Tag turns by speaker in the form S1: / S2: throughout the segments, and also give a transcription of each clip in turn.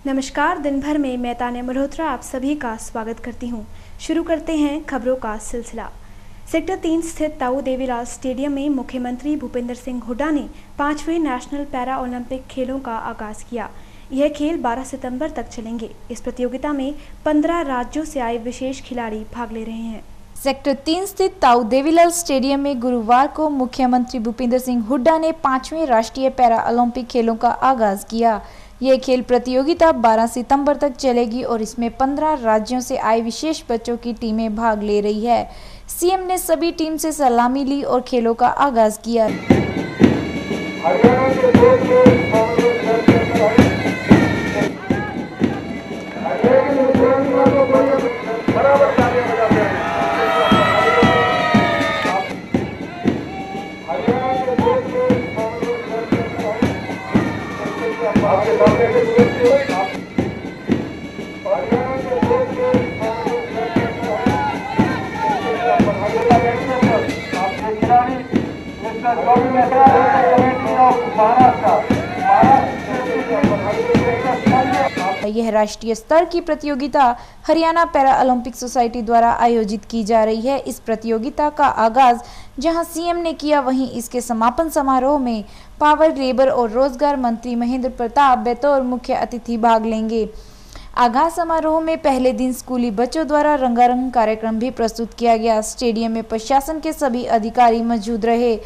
S1: नमस्कार। दिन भर में मैं तान्या मल्होत्रा आप सभी का स्वागत करती हूं। शुरू करते हैं खबरों का सिलसिला। सेक्टर 3 स्थित ताऊ देवीलाल स्टेडियम में मुख्यमंत्री भूपेंद्र सिंह हुड्डा ने 5वें नेशनल पैरा ओलंपिक खेलों का आगाज किया। यह खेल 12 सितंबर तक चलेंगे। इस प्रतियोगिता में 15 राज्यों से आए विशेष खिलाड़ी भाग ले रहे हैं।
S2: सेक्टर 3 स्थित ताऊ देवीलाल स्टेडियम में गुरुवार को मुख्यमंत्री भूपेंद्र सिंह हुड्डा ने 5वें राष्ट्रीय पैरा ओलंपिक खेलों का आगाज किया। यह खेल प्रतियोगिता 12 सितंबर तक चलेगी और इसमें 15 राज्यों से आए विशेष बच्चों की टीमें भाग ले रही है। सीएम ने सभी टीम से सलामी ली और खेलों का आगाज किया। यह राष्ट्रीय स्तर की प्रतियोगिता हरियाणा पैरा ओलंपिक सोसाइटी द्वारा आयोजित की जा रही है। इस प्रतियोगिता का आगाज जहां सीएम ने किया, वहीं इसके समापन समारोह में पावर, लेबर और रोजगार मंत्री महेंद्र प्रताप बतौर मुख्य अतिथि भाग लेंगे। आगाज समारोह में पहले दिन स्कूली बच्चों द्वारा रंगारंग कार्यक्रम भी प्रस्तुत किया गया। स्टेडियम में प्रशासन के सभी अधिकारी मौजूद रहे।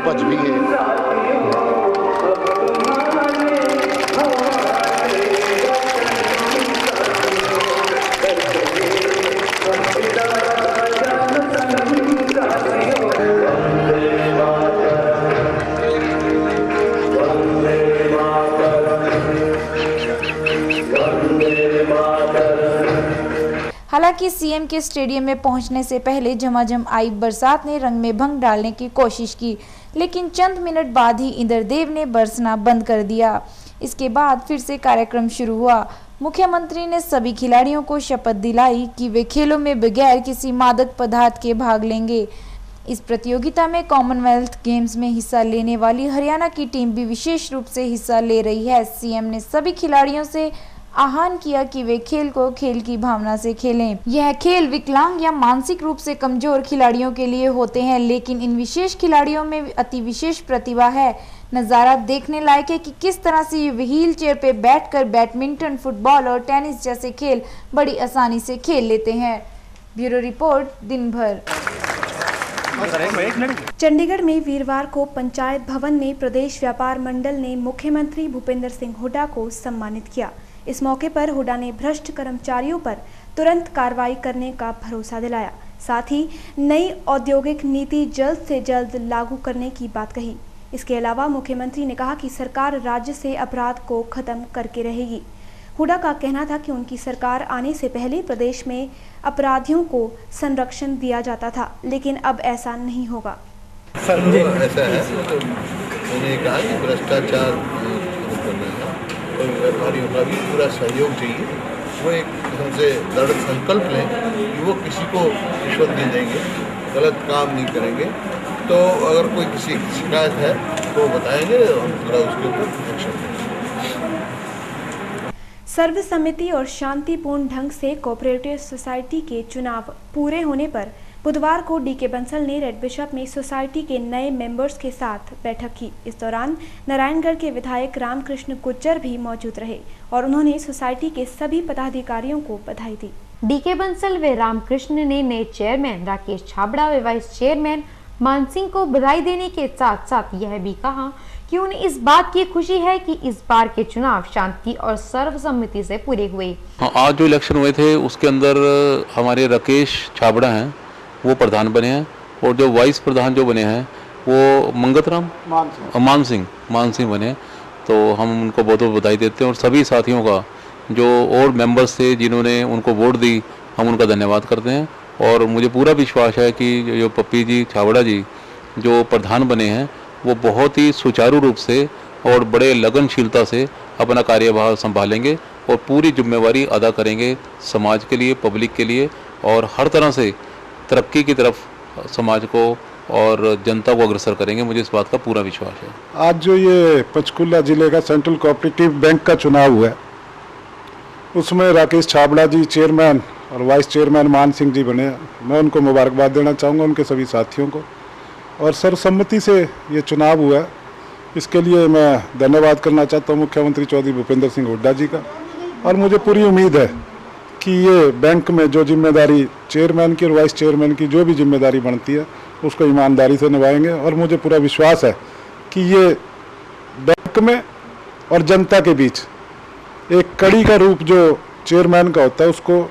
S3: भज भी गए।
S2: हालांकि सीएम के स्टेडियम में पहुंचने से पहले झमाझम आई बरसात ने रंग में भंग डालने की कोशिश की, लेकिन चंद मिनट बाद ही इंद्रदेव ने बरसना बंद कर दिया। इसके बाद फिर से कार्यक्रम शुरू हुआ। मुख्यमंत्री ने सभी खिलाड़ियों को शपथ दिलाई कि वे खेलों में बगैर किसी मादक पदार्थ के भाग लेंगे। इस प्रतियोगिता में कॉमनवेल्थ गेम्स में हिस्सा लेने वाली हरियाणा की टीम भी विशेष रूप से हिस्सा ले रही है। सीएम ने सभी खिलाड़ियों से आह्वान किया कि वे खेल को खेल की भावना से खेलें। यह खेल विकलांग या मानसिक रूप से कमजोर खिलाड़ियों के लिए होते हैं, लेकिन इन विशेष खिलाड़ियों में अति विशेष प्रतिभा है। नज़ारा देखने लायक है कि किस तरह से ये व्हील चेयर पे बैठकर बैडमिंटन, फुटबॉल और टेनिस जैसे खेल बड़ी आसानी से खेल लेते हैं। ब्यूरो रिपोर्ट, दिन भर।
S1: चंडीगढ़ में वीरवार को पंचायत भवन में प्रदेश व्यापार मंडल ने मुख्यमंत्री भूपेंद्र सिंह हुड्डा को सम्मानित किया। इस मौके पर हुड्डा ने भ्रष्ट कर्मचारियों पर तुरंत कार्रवाई करने का भरोसा दिलाया। साथ ही नई औद्योगिक नीति जल्द से जल्द लागू करने की बात कही। इसके अलावा मुख्यमंत्री ने कहा कि सरकार राज्य से अपराध को खत्म करके रहेगी। हुड्डा का कहना था कि उनकी सरकार आने से पहले प्रदेश में अपराधियों को संरक्षण दिया जाता था, लेकिन अब ऐसा नहीं होगा।
S3: ऐसा है, मैंने कहा कि भ्रष्टाचार और व्यापारियों का भी पूरा सहयोग चाहिए। वो एक किस्म से दृढ़ संकल्प लें कि वो किसी को रिश्वत नहीं देंगे, गलत काम नहीं करेंगे। तो अगर कोई किसी की शिकायत है तो बताएंगे, हम थोड़ा उसके ऊपर एक्शन लेंगे।
S1: सर्वसम्मति और शांतिपूर्ण ढंग से कोऑपरेटिव सोसाइटी के चुनाव पूरे होने पर बुधवार को डीके बंसल ने रेड बिशप में सोसाइटी के नए मेंबर्स के साथ बैठक की। इस दौरान नारायणगढ़ के विधायक रामकृष्ण गुज्जर भी मौजूद रहे और उन्होंने सोसाइटी के सभी पदाधिकारियों को बधाई दी।
S4: डीके बंसल व रामकृष्ण ने नए चेयरमैन राकेश छाबड़ा व वाइस चेयरमैन मान सिंह को बधाई देने के साथ साथ यह भी कहा कि उन्हें इस बात की खुशी है कि इस बार के चुनाव शांति और सर्वसम्मति से पूरे हुए।
S5: आज जो इलेक्शन हुए थे उसके अंदर हमारे राकेश छाबड़ा हैं, वो प्रधान बने हैं, और जो वाइस प्रधान जो बने हैं वो मंगतराम मान सिंह बने। तो हम उनको बहुत बहुत बधाई देते हैं, और सभी साथियों का जो और मेंबर्स थे जिन्होंने उनको वोट दी, हम उनका धन्यवाद करते हैं। और मुझे पूरा विश्वास है कि जो पप्पी जी छाबड़ा जी जो प्रधान बने हैं वो बहुत ही सुचारू रूप से और बड़े लगनशीलता से अपना कार्यभार संभालेंगे और पूरी जिम्मेवारी अदा करेंगे समाज के लिए, पब्लिक के लिए, और हर तरह से तरक्की की तरफ समाज को और जनता को अग्रसर करेंगे। मुझे इस बात का पूरा विश्वास है।
S6: आज जो ये पंचकुला जिले का सेंट्रल कोऑपरेटिव बैंक का चुनाव हुआ है उसमें राकेश छाबड़ा जी चेयरमैन और वाइस चेयरमैन मान सिंह जी बने। मैं उनको मुबारकबाद देना चाहूँगा, उनके सभी साथियों को। और सर्वसम्मति से ये चुनाव हुआ है, इसके लिए मैं धन्यवाद करना चाहता हूँ मुख्यमंत्री चौधरी भूपेंद्र सिंह हुड्डा जी का। और मुझे पूरी उम्मीद है कि ये बैंक में जो जिम्मेदारी चेयरमैन की और वाइस चेयरमैन की जो भी जिम्मेदारी बनती है उसको ईमानदारी से निभाएंगे। और मुझे पूरा विश्वास है कि ये बैंक में और जनता के बीच एक कड़ी का रूप जो चेयरमैन का होता है उसको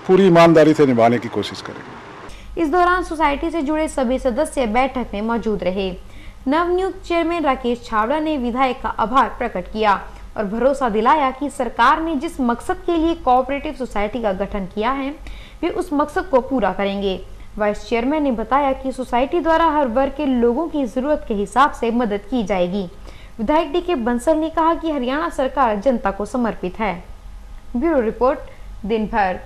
S6: पूरी ईमानदारी से निभाने की कोशिश करेंगे।
S4: इस दौरान सोसाइटी से जुड़े सभी सदस्य बैठक में मौजूद रहे। नवनियुक्त चेयरमैन राकेश छाबड़ा ने विधायक का आभार प्रकट किया और भरोसा दिलाया कि सरकार ने जिस मकसद के लिए कोऑपरेटिव सोसाइटी का गठन किया है वे उस मकसद को पूरा करेंगे। वाइस चेयरमैन ने बताया कि सोसाइटी द्वारा हर वर्ग के लोगों की जरूरत के हिसाब से मदद की जाएगी। विधायक डी के बंसल ने कहा कि हरियाणा सरकार जनता को समर्पित है। ब्यूरो रिपोर्ट, दिन भर।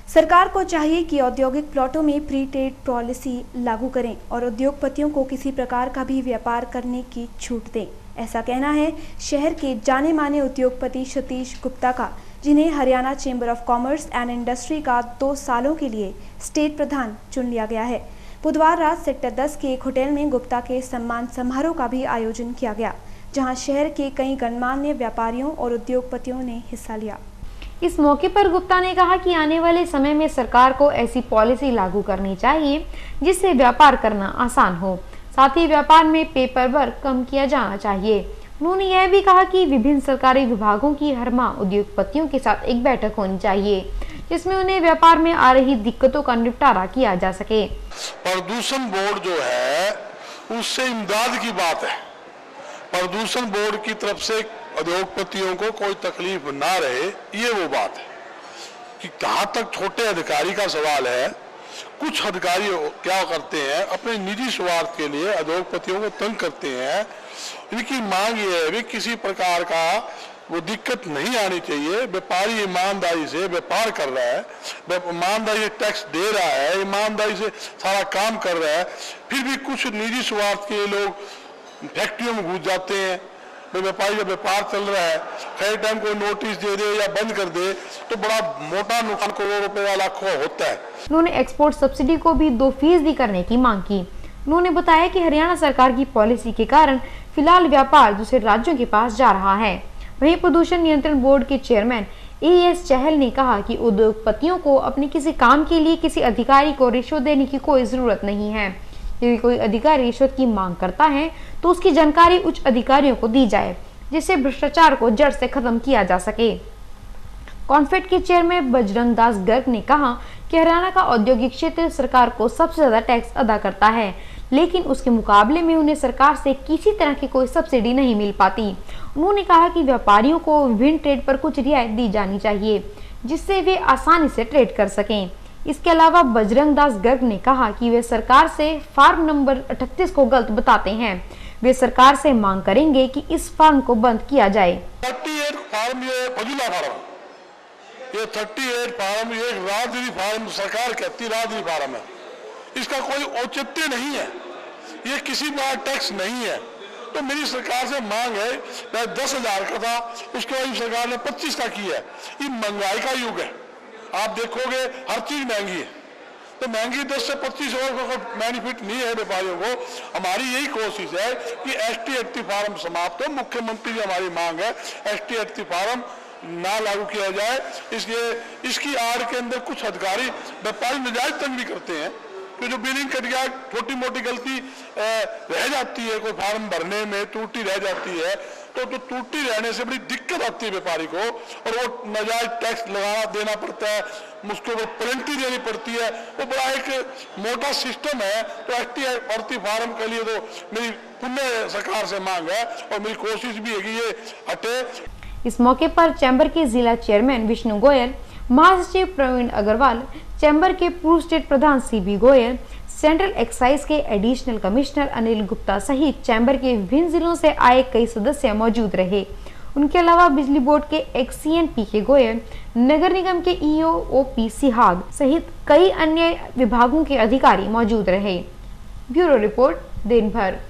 S1: सरकार को चाहिए कि औद्योगिक प्लॉटों में फ्री ट्रेड पॉलिसी लागू करें और उद्योगपतियों को किसी प्रकार का भी व्यापार करने की छूट दें। ऐसा कहना है शहर के जाने माने उद्योगपति सतीश गुप्ता का, जिन्हें Haryana chamber of commerce and industry का 2 सालों के लिए स्टेट प्रधान चुन लिया गया है। बुधवार रात सेक्टर 10 के एक होटल में गुप्ता के सम्मान समारोह का भी आयोजन किया गया, जहां शहर के कई गणमान्य व्यापारियों और उद्योगपतियों ने हिस्सा लिया।
S4: इस मौके पर गुप्ता ने कहा कि आने वाले समय में सरकार को ऐसी पॉलिसी लागू करनी चाहिए जिससे व्यापार करना आसान हो। साथ ही व्यापार में पेपर वर्क कम किया जाना चाहिए। उन्होंने यह भी कहा कि विभिन्न सरकारी विभागों की हर माह उद्योगपतियों के साथ एक बैठक होनी चाहिए जिसमें उन्हें व्यापार में आ रही दिक्कतों का निपटारा किया जा सके।
S7: प्रदूषण बोर्ड जो है उससे इमदाद की बात है। प्रदूषण बोर्ड की तरफ से उद्योगपतियों को कोई तकलीफ ना रहे, ये वो बात है कि कहाँ तक छोटे अधिकारी का सवाल है। कुछ अधिकारी क्या करते हैं, अपने निजी स्वार्थ के लिए उद्योगपतियों को तंग करते हैं। इनकी मांग ये है कि किसी प्रकार का वो दिक्कत नहीं आनी चाहिए। व्यापारी ईमानदारी से व्यापार कर रहा है, ईमानदारी से टैक्स दे रहा है, ईमानदारी से सारा काम कर रहा है, फिर भी कुछ निजी स्वार्थ के लोग फैक्ट्रियों में घुस जाते हैं। व्यापारी का व्यापार चल रहा है, खैर टाइम को नोटिस दे दे या बंद कर दे तो बड़ा मोटा नुकसान करोड़ों रुपए का लाखों होता है।
S4: उन्होंने एक्सपोर्ट सब्सिडी को भी 2% करने की मांग की। उन्होंने बताया कि हरियाणा सरकार की पॉलिसी के कारण फिलहाल व्यापार दूसरे राज्यों के पास जा रहा है। वहीं प्रदूषण नियंत्रण बोर्ड के चेयरमैन AS चहल ने कहा कि उद्योगपतियों को अपने किसी काम के लिए किसी अधिकारी को रिश्वत देने की कोई जरूरत नहीं है। यदि कोई अधिकारी रिश्वत की मांग करता है तो उसकी जानकारी उच्च अधिकारियों को दी जाए जिससे भ्रष्टाचार को जड़ से खत्म किया जा सके। कॉन्फेड के चेयरमैन बजरंग दास गर्ग ने कहा कि हरियाणा का औद्योगिक क्षेत्र सरकार को सबसे ज्यादा टैक्स अदा करता है, लेकिन उसके मुकाबले में उन्हें सरकार से किसी तरह की कोई सब्सिडी नहीं मिल पाती। उन्होंने कहा कि व्यापारियों को विभिन्न ट्रेड पर कुछ रियायत दी जानी चाहिए जिससे वे आसानी से ट्रेड कर सकें। इसके अलावा बजरंग दास गर्ग ने कहा कि वे सरकार से फार्म नंबर 38 को गलत बताते हैं। वे सरकार से मांग करेंगे कि इस फार्म को बंद किया जाए।
S7: 38 फार्म ये फजूला फार्म, ये 38 फार्म ये राजनीति फार्म सरकार कहती राजनीति फार्म है। इसका कोई औचित्य नहीं है, ये किसी बार टैक्स नहीं है। तो मेरी सरकार से मांग है, 10,000 का था उसके बाद सरकार ने 25 का किया है। ये महंगाई का युग है, आप देखोगे हर चीज महंगी है, तो महंगी 10 से 25 और को बेनिफिट नहीं है व्यापारियों को। हमारी यही कोशिश है कि ST 80 फार्म समाप्त हो। मुख्यमंत्री जी हमारी मांग है ST 80 फार्म ना लागू किया जाए। इसलिए इसकी आड़ के अंदर कुछ अधिकारी व्यापारी नजायज तंग भी करते हैं, कि जो बिलिंग कट गया, छोटी मोटी गलती रह जाती है, कोई फार्म भरने में त्रुटि रह जाती है, तो त्रुटि रहने से बड़ी दिक्कत आती है व्यापारी को, और वो नाजायज टैक्स लगाना देना पड़ता है, उसके ऊपर पेनल्टी देनी पड़ती है, वो बड़ा एक मोटा सिस्टम है। तो एसटी भर्ती फार्म के लिए तो मेरी पुण्य सरकार से मांग है और मेरी कोशिश भी है कि ये हटे।
S4: इस मौके पर चैम्बर के जिला चेयरमैन विष्णु गोयल, महासचिव प्रवीण अग्रवाल, चैम्बर के पूर्व स्टेट प्रधान सीबी गोयल, सेंट्रल एक्साइज के एडिशनल कमिश्नर अनिल गुप्ता सहित चैम्बर के विभिन्न जिलों से आए कई सदस्य मौजूद रहे। उनके अलावा बिजली बोर्ड के एक्सीएन पीके गोयल, नगर निगम के ईओ ओपी सिहाग सहित कई अन्य विभागों के अधिकारी मौजूद रहे। ब्यूरो रिपोर्ट दिन भर।